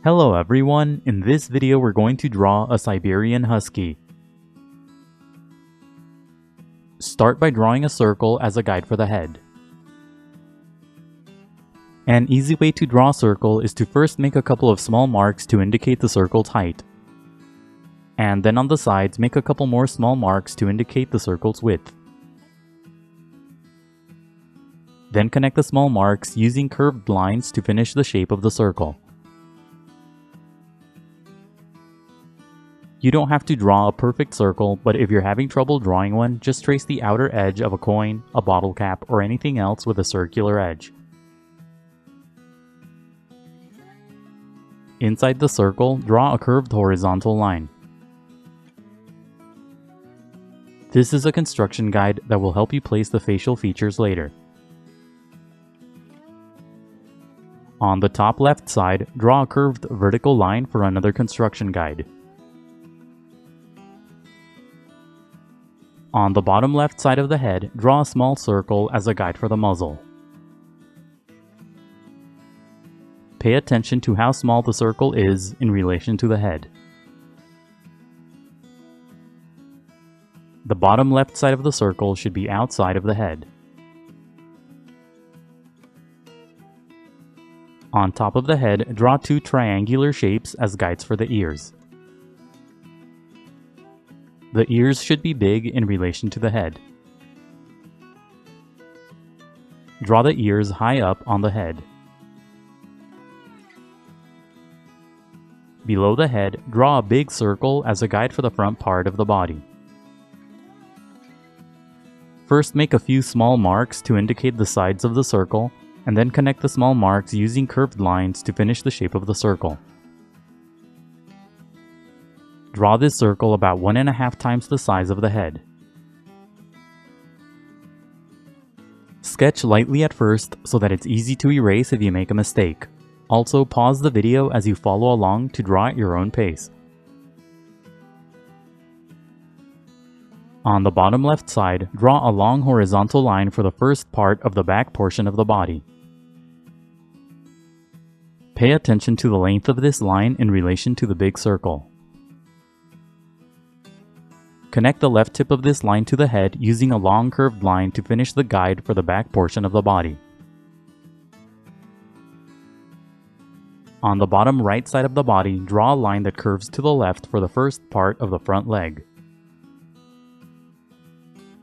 Hello everyone, in this video we're going to draw a Siberian Husky. Start by drawing a circle as a guide for the head. An easy way to draw a circle is to first make a couple of small marks to indicate the circle's height. And then on the sides make a couple more small marks to indicate the circle's width. Then connect the small marks using curved lines to finish the shape of the circle. You don't have to draw a perfect circle, but if you're having trouble drawing one, just trace the outer edge of a coin, a bottle cap, or anything else with a circular edge. Inside the circle, draw a curved horizontal line. This is a construction guide that will help you place the facial features later. On the top left side, draw a curved vertical line for another construction guide. On the bottom left side of the head, draw a small circle as a guide for the muzzle. Pay attention to how small the circle is in relation to the head. The bottom left side of the circle should be outside of the head. On top of the head, draw two triangular shapes as guides for the ears. The ears should be big in relation to the head. Draw the ears high up on the head. Below the head, draw a big circle as a guide for the front part of the body. First, make a few small marks to indicate the sides of the circle, and then connect the small marks using curved lines to finish the shape of the circle. Draw this circle about 1.5 times the size of the head. Sketch lightly at first so that it's easy to erase if you make a mistake. Also, pause the video as you follow along to draw at your own pace. On the bottom left side, draw a long horizontal line for the first part of the back portion of the body. Pay attention to the length of this line in relation to the big circle. Connect the left tip of this line to the head using a long curved line to finish the guide for the back portion of the body. On the bottom right side of the body, draw a line that curves to the left for the first part of the front leg.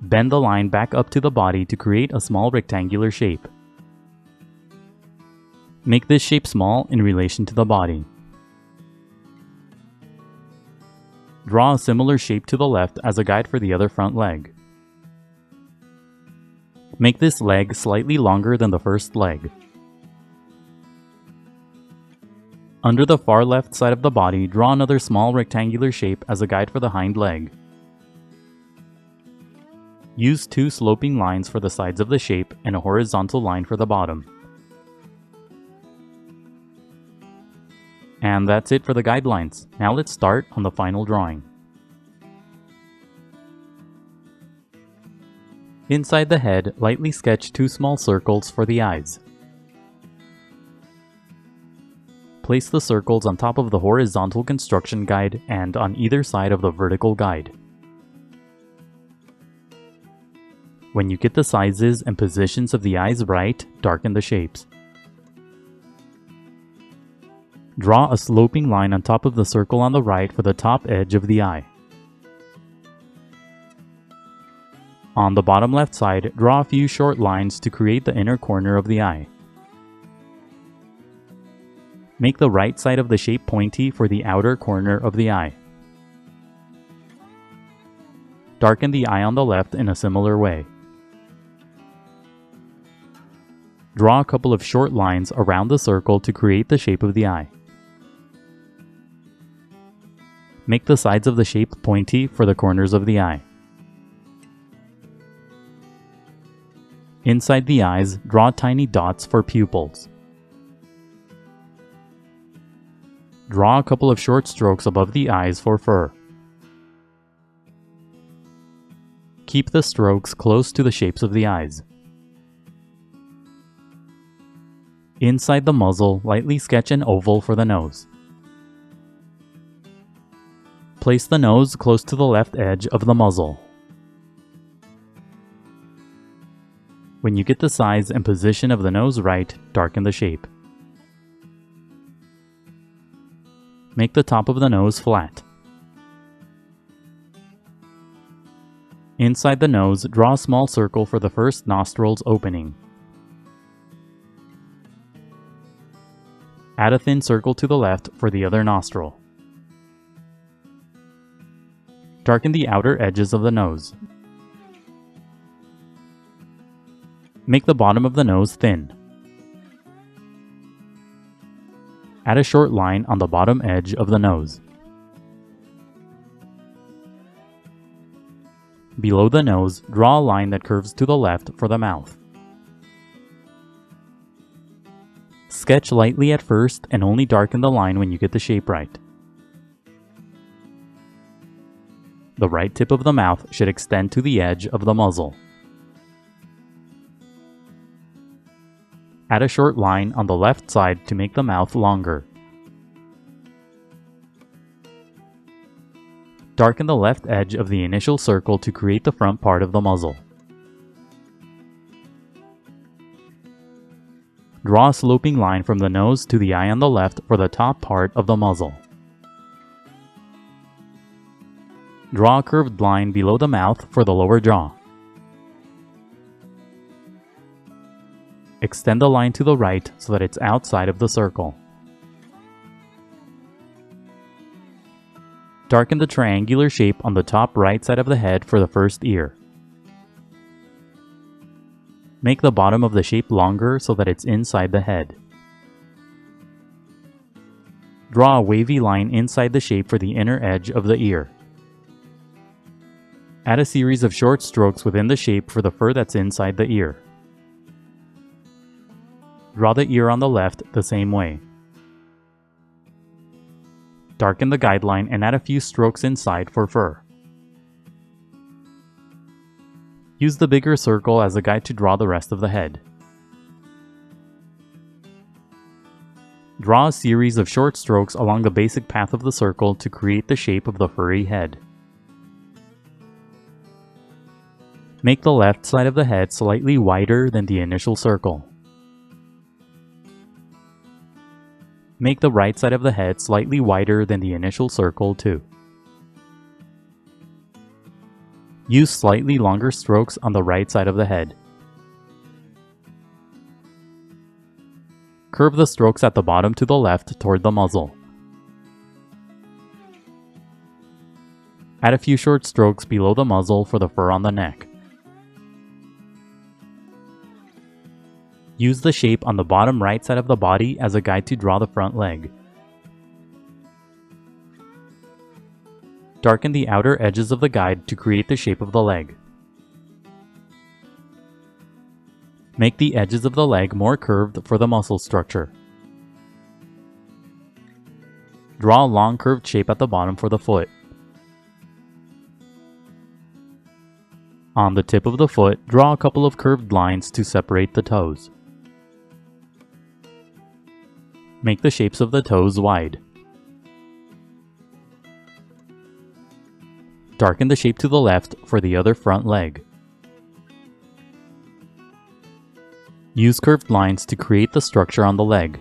Bend the line back up to the body to create a small rectangular shape. Make this shape small in relation to the body. Draw a similar shape to the left as a guide for the other front leg. Make this leg slightly longer than the first leg. Under the far left side of the body, draw another small rectangular shape as a guide for the hind leg. Use two sloping lines for the sides of the shape and a horizontal line for the bottom. And that's it for the guidelines. Now let's start on the final drawing. Inside the head, lightly sketch two small circles for the eyes. Place the circles on top of the horizontal construction guide and on either side of the vertical guide. When you get the sizes and positions of the eyes right, darken the shapes. Draw a sloping line on top of the circle on the right for the top edge of the eye. On the bottom left side, draw a few short lines to create the inner corner of the eye. Make the right side of the shape pointy for the outer corner of the eye. Darken the eye on the left in a similar way. Draw a couple of short lines around the circle to create the shape of the eye. Make the sides of the shape pointy for the corners of the eye. Inside the eyes, draw tiny dots for pupils. Draw a couple of short strokes above the eyes for fur. Keep the strokes close to the shapes of the eyes. Inside the muzzle, lightly sketch an oval for the nose. Place the nose close to the left edge of the muzzle. When you get the size and position of the nose right, darken the shape. Make the top of the nose flat. Inside the nose, draw a small circle for the first nostril's opening. Add a thin circle to the left for the other nostril. Darken the outer edges of the nose. Make the bottom of the nose thin. Add a short line on the bottom edge of the nose. Below the nose, draw a line that curves to the left for the mouth. Sketch lightly at first and only darken the line when you get the shape right. The right tip of the mouth should extend to the edge of the muzzle. Add a short line on the left side to make the mouth longer. Darken the left edge of the initial circle to create the front part of the muzzle. Draw a sloping line from the nose to the eye on the left for the top part of the muzzle. Draw a curved line below the mouth for the lower jaw. Extend the line to the right so that it's outside of the circle. Darken the triangular shape on the top right side of the head for the first ear. Make the bottom of the shape longer so that it's inside the head. Draw a wavy line inside the shape for the inner edge of the ear. Add a series of short strokes within the shape for the fur that's inside the ear. Draw the ear on the left the same way. Darken the guideline and add a few strokes inside for fur. Use the bigger circle as a guide to draw the rest of the head. Draw a series of short strokes along the basic path of the circle to create the shape of the furry head. Make the left side of the head slightly wider than the initial circle. Make the right side of the head slightly wider than the initial circle too. Use slightly longer strokes on the right side of the head. Curve the strokes at the bottom to the left toward the muzzle. Add a few short strokes below the muzzle for the fur on the neck. Use the shape on the bottom right side of the body as a guide to draw the front leg. Darken the outer edges of the guide to create the shape of the leg. Make the edges of the leg more curved for the muscle structure. Draw a long curved shape at the bottom for the foot. On the tip of the foot, draw a couple of curved lines to separate the toes. Make the shapes of the toes wide. Darken the shape to the left for the other front leg. Use curved lines to create the structure on the leg.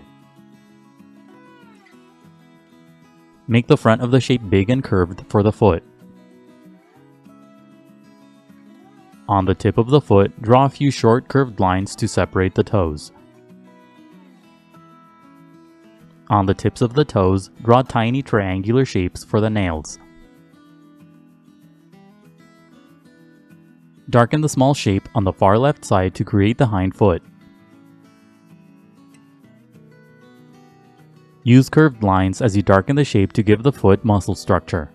Make the front of the shape big and curved for the foot. On the tip of the foot, draw a few short curved lines to separate the toes. On the tips of the toes, draw tiny triangular shapes for the nails. Darken the small shape on the far left side to create the hind foot. Use curved lines as you darken the shape to give the foot muscle structure.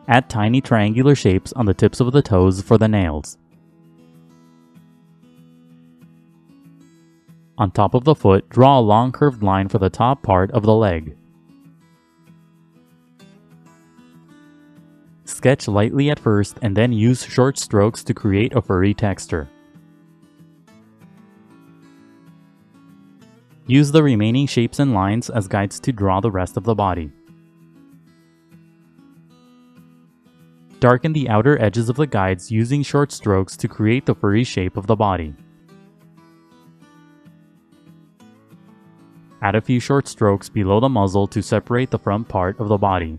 Add tiny triangular shapes on the tips of the toes for the nails. On top of the foot, draw a long curved line for the top part of the leg. Sketch lightly at first and then use short strokes to create a furry texture. Use the remaining shapes and lines as guides to draw the rest of the body. Darken the outer edges of the guides using short strokes to create the furry shape of the body. Add a few short strokes below the muzzle to separate the front part of the body.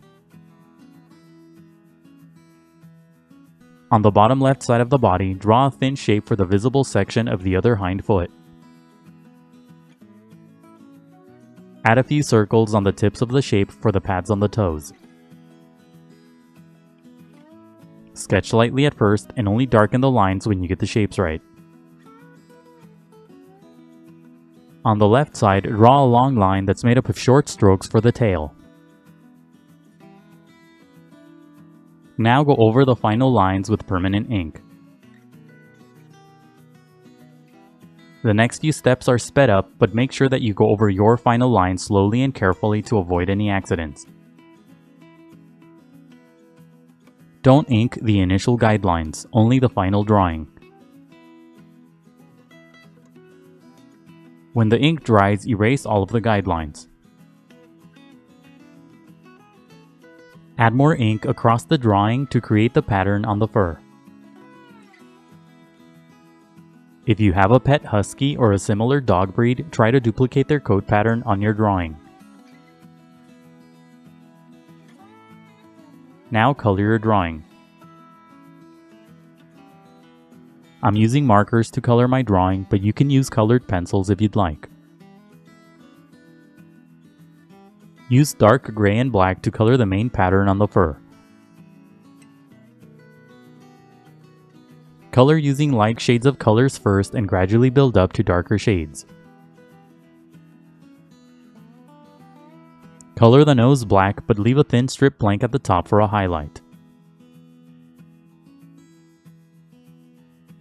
On the bottom left side of the body, draw a thin shape for the visible section of the other hind foot. Add a few circles on the tips of the shape for the pads on the toes. Sketch lightly at first and only darken the lines when you get the shapes right. On the left side, draw a long line that's made up of short strokes for the tail. Now go over the final lines with permanent ink. The next few steps are sped up, but make sure that you go over your final line slowly and carefully to avoid any accidents. Don't ink the initial guidelines, only the final drawing. When the ink dries, erase all of the guidelines. Add more ink across the drawing to create the pattern on the fur. If you have a pet husky or a similar dog breed, try to duplicate their coat pattern on your drawing. Now color your drawing. I'm using markers to color my drawing, but you can use colored pencils if you'd like. Use dark gray and black to color the main pattern on the fur. Color using light shades of colors first and gradually build up to darker shades. Color the nose black, but leave a thin strip blank at the top for a highlight.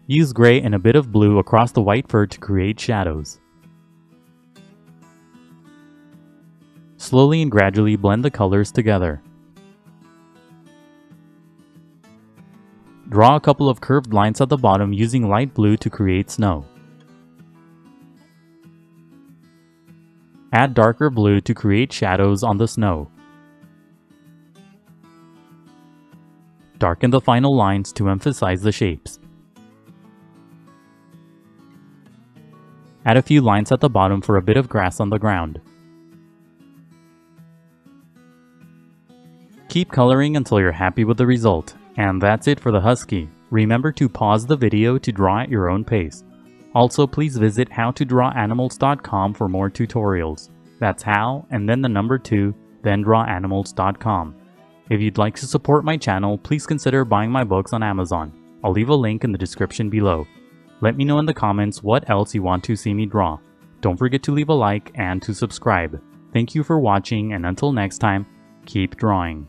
Use gray and a bit of blue across the white fur to create shadows. Slowly and gradually blend the colors together. Draw a couple of curved lines at the bottom using light blue to create snow. Add darker blue to create shadows on the snow. Darken the final lines to emphasize the shapes. Add a few lines at the bottom for a bit of grass on the ground. Keep coloring until you're happy with the result. And that's it for the Husky. Remember to pause the video to draw at your own pace. Also, please visit howtodrawanimals.com for more tutorials. That's how, and then the number 2, then drawanimals.com. If you'd like to support my channel, please consider buying my books on Amazon. I'll leave a link in the description below. Let me know in the comments what else you want to see me draw. Don't forget to leave a like and to subscribe. Thank you for watching, and until next time, keep drawing.